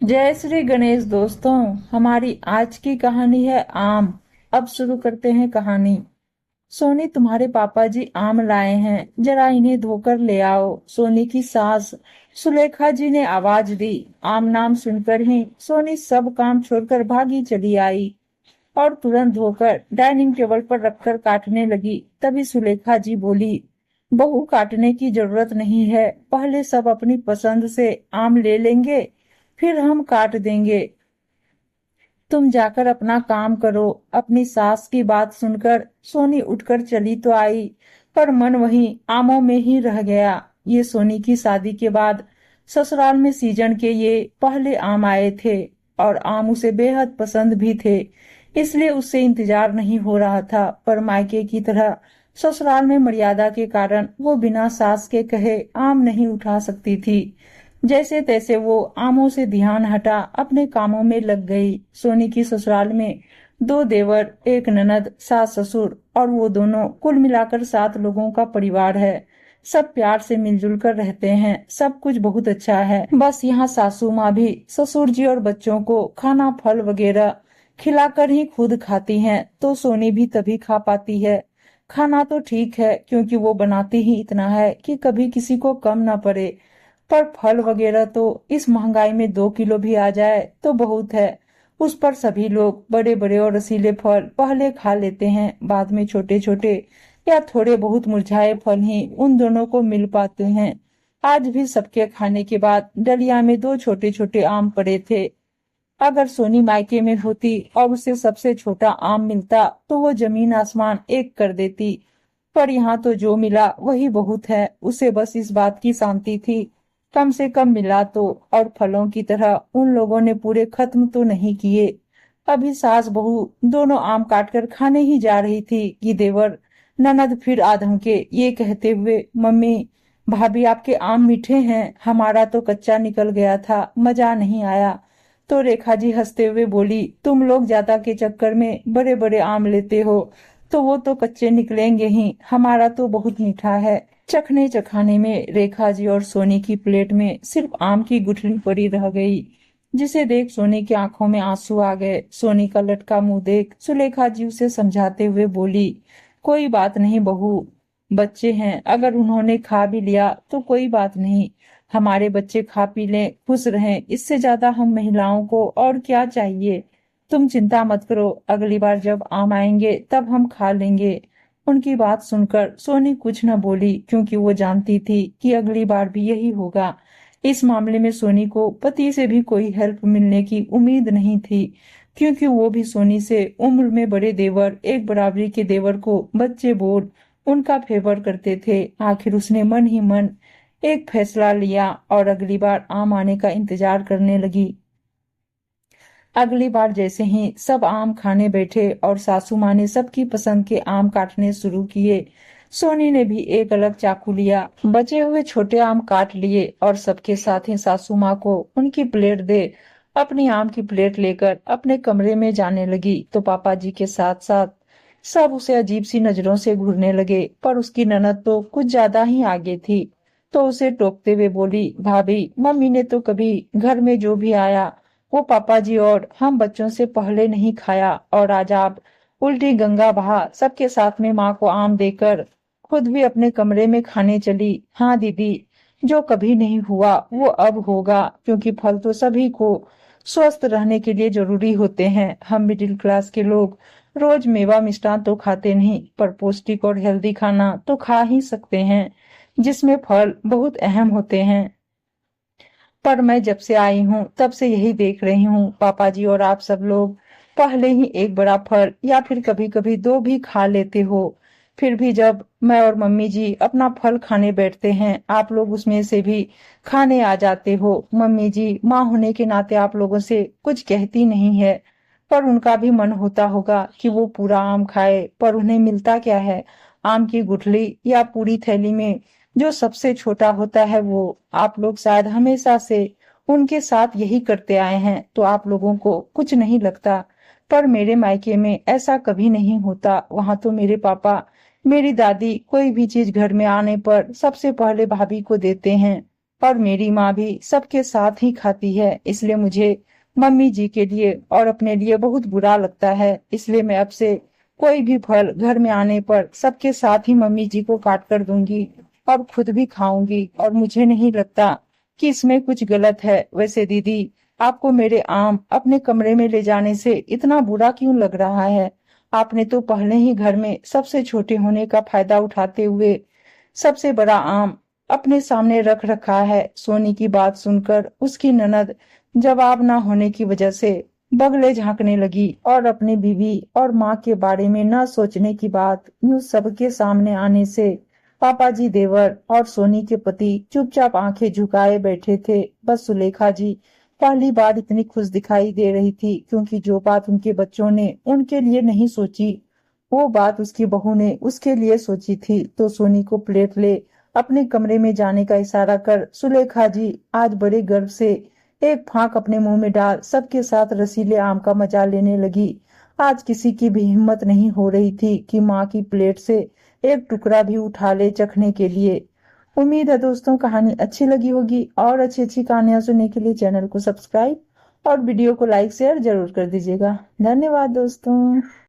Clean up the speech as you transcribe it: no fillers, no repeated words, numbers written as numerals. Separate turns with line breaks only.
जय श्री गणेश दोस्तों। हमारी आज की कहानी है आम। अब शुरू करते हैं कहानी। सोनी, तुम्हारे पापा जी आम लाए हैं, जरा इन्हें धोकर ले आओ। सोनी की सास सुलेखा जी ने आवाज दी। आम नाम सुनकर ही सोनी सब काम छोड़कर भागी चली आई और तुरंत धोकर डाइनिंग टेबल पर रखकर काटने लगी। तभी सुलेखा जी बोली, बहू, काटने की जरूरत नहीं है, पहले सब अपनी पसंद से आम ले लेंगे, फिर हम काट देंगे। तुम जाकर अपना काम करो। अपनी सास की बात सुनकर सोनी उठकर चली तो आई, पर मन वहीं आमों में ही रह गया। ये सोनी की शादी के बाद ससुराल में सीजन के ये पहले आम आए थे और आम उसे बेहद पसंद भी थे, इसलिए उससे इंतजार नहीं हो रहा था। पर मायके की तरह ससुराल में मर्यादा के कारण वो बिना सास के कहे आम नहीं उठा सकती थी। जैसे तैसे वो आमों से ध्यान हटा अपने कामों में लग गई। सोनी की ससुराल में दो देवर, एक ननद, सास ससुर और वो दोनों, कुल मिलाकर 7 लोगों का परिवार है। सब प्यार से मिलजुल कर रहते हैं, सब कुछ बहुत अच्छा है। बस यहाँ सासू माँ भी ससुर जी और बच्चों को खाना फल वगैरह खिलाकर ही खुद खाती हैं, तो सोनी भी तभी खा पाती है। खाना तो ठीक है, क्योंकि वो बनाती ही इतना है कि कभी किसी को कम ना पड़े। पर फल वगैरह तो इस महंगाई में 2 किलो भी आ जाए तो बहुत है। उस पर सभी लोग बड़े बड़े और रसीले फल पहले खा लेते हैं, बाद में छोटे छोटे या थोड़े बहुत मुरझाए फल ही उन दोनों को मिल पाते हैं। आज भी सबके खाने के बाद डलिया में 2 छोटे छोटे आम पड़े थे। अगर सोनी मायके में होती और उसे सबसे छोटा आम मिलता तो वो जमीन आसमान एक कर देती। पर यहाँ तो जो मिला वही बहुत है। उसे बस इस बात की शांति थी, कम से कम मिला तो। और फलों की तरह उन लोगों ने पूरे खत्म तो नहीं किए। अभी सास बहू दोनों आम काटकर खाने ही जा रही थी कि देवर ननद फिर आधम के ये कहते हुए, मम्मी, भाभी, आपके आम मीठे हैं, हमारा तो कच्चा निकल गया था, मजा नहीं आया। तो रेखा जी हंसते हुए बोली, तुम लोग ज्यादा के चक्कर में बड़े बड़े आम लेते हो, तो वो तो कच्चे निकलेंगे ही, हमारा तो बहुत मीठा है। चखने चखाने में रेखा जी और सोनी की प्लेट में सिर्फ आम की गुठली पड़ी रह गई, जिसे देख सोनी की आंखों में आंसू आ गए। सोनी का लटका मुंह देख सुलेखा जी उसे समझाते हुए बोली, कोई बात नहीं बहू, बच्चे हैं, अगर उन्होंने खा भी लिया तो कोई बात नहीं। हमारे बच्चे खा पी लें, खुश रहें, इससे ज्यादा हम महिलाओं को और क्या चाहिए। तुम चिंता मत करो, अगली बार जब आम आएंगे तब हम खा लेंगे। उनकी बात सुनकर सोनी कुछ न बोली, क्योंकि वो जानती थी कि अगली बार भी यही होगा। इस मामले में सोनी को पति से भी कोई हेल्प मिलने की उम्मीद नहीं थी, क्योंकि वो भी सोनी से उम्र में बड़े देवर, एक बराबरी के देवर को बच्चे बोल उनका फेवर करते थे। आखिर उसने मन ही मन एक फैसला लिया और अगली बार आम आने का इंतजार करने लगी। अगली बार जैसे ही सब आम खाने बैठे और सासू माँ ने सबकी पसंद के आम काटने शुरू किए, सोनी ने भी एक अलग चाकू लिया, बचे हुए छोटे आम काट लिए और सबके साथ ही सासू माँ को उनकी प्लेट दे अपनी आम की प्लेट लेकर अपने कमरे में जाने लगी। तो पापा जी के साथ साथ सब उसे अजीब सी नजरों से घूरने लगे, पर उसकी ननद तो कुछ ज्यादा ही आगे थी, तो उसे टोकते हुए बोली, भाभी, मम्मी ने तो कभी घर में जो भी आया वो पापा जी और हम बच्चों से पहले नहीं खाया, और आज आप उल्टी गंगा बहा सबके साथ में माँ को आम देकर खुद भी अपने कमरे में खाने चली। हाँ दीदी, जो कभी नहीं हुआ वो अब होगा, क्योंकि फल तो सभी को स्वस्थ रहने के लिए जरूरी होते हैं। हम मिडिल क्लास के लोग रोज मेवा मिष्टान तो खाते नहीं, पर पौष्टिक और हेल्दी खाना तो खा ही सकते हैं, जिसमें फल बहुत अहम होते हैं। पर मैं जब से आई हूँ तब से यही देख रही हूँ, पापा जी और आप सब लोग पहले ही एक बड़ा फल या फिर कभी कभी 2 भी खा लेते हो। फिर भी जब मैं और मम्मी जी अपना फल खाने बैठते हैं, आप लोग उसमें से भी खाने आ जाते हो। मम्मी जी माँ होने के नाते आप लोगों से कुछ कहती नहीं है, पर उनका भी मन होता होगा कि वो पूरा आम खाए, पर उन्हें मिलता क्या है, आम की गुठली या पूरी थैली में जो सबसे छोटा होता है वो। आप लोग शायद हमेशा से उनके साथ यही करते आए हैं, तो आप लोगों को कुछ नहीं लगता। पर मेरे मायके में ऐसा कभी नहीं होता। वहां तो मेरे पापा, मेरी दादी कोई भी चीज घर में आने पर सबसे पहले भाभी को देते हैं। और मेरी माँ भी सबके साथ ही खाती है, इसलिए मुझे मम्मी जी के लिए और अपने लिए बहुत बुरा लगता है। इसलिए मैं अब से कोई भी फल घर में आने पर सबके साथ ही मम्मी जी को काट कर दूंगी और खुद भी खाऊंगी, और मुझे नहीं लगता कि इसमें कुछ गलत है। वैसे दीदी, आपको मेरे आम अपने कमरे में ले जाने से इतना बुरा क्यों लग रहा है? आपने तो पहले ही घर में सबसे छोटे होने का फायदा उठाते हुए सबसे बड़ा आम अपने सामने रख रखा है। सोनी की बात सुनकर उसकी ननद जवाब न होने की वजह से बगले झांकने लगी और अपनी बीवी और माँ के बारे में न सोचने की बात यूं सबके सामने आने से पापा जी देवर और सोनी के पति चुपचाप आंखें झुकाए बैठे थे। बस सुलेखा जी पहली बार इतनी खुश दिखाई दे रही थी, क्योंकि जो बात उनके बच्चों ने उनके लिए नहीं सोची वो बात उसकी बहू ने उसके लिए सोची थी। तो सोनी को प्लेट ले अपने कमरे में जाने का इशारा कर सुलेखा जी आज बड़े गर्व से एक फांक अपने मुंह में डाल सबके साथ रसीले आम का मजा लेने लगी। आज किसी की भी हिम्मत नहीं हो रही थी कि माँ की प्लेट से एक टुकड़ा भी उठा ले चखने के लिए। उम्मीद है दोस्तों कहानी अच्छी लगी होगी, और अच्छी अच्छी कहानियां सुनने के लिए चैनल को सब्सक्राइब और वीडियो को लाइक शेयर जरूर कर दीजिएगा। धन्यवाद दोस्तों।